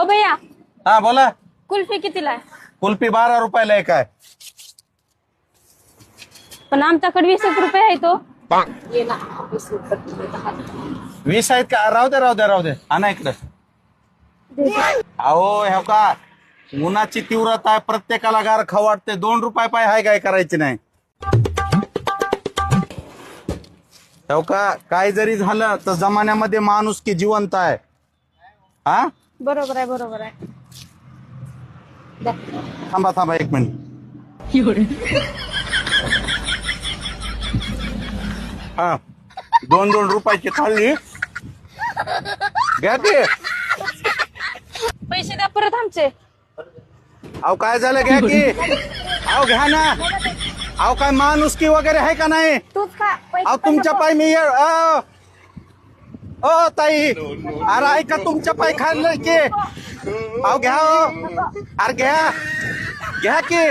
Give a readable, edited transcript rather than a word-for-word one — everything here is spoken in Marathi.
ओ भैया हा बोला. कुल्फी कितीला आहे? कुल्फी 12 रुपयाला एक आहे. पण आमच्याकडे 20 रुपये आहे तो. 20 आहेत का? राहू दे आणा इकडं. अहो ह्या का उन्हाची तीव्रता आहे, प्रत्येकाला गार खाऊ वाटते. 2 रुपये पाय हाय काय करायचे नाही. हो का काय जरी झालं तर जमान्यामध्ये माणूस की जिवंत आहे. हा बरोबर आहे. थांबा 1 मिनिट. हा 2 रुपयाची थाळी घ्या की. पैसे द्या परत आमचे. अहो काय झालं घ्या की. अहो घ्या ना. अहो काय माणूस की वगैरे आहे का नाही? तूच खा. अहो तुमच्या पाय मी ओ ताई अरे ऐका तुमच्या पाय खाल्लं की. अहो घ्या. अरे घ्या की.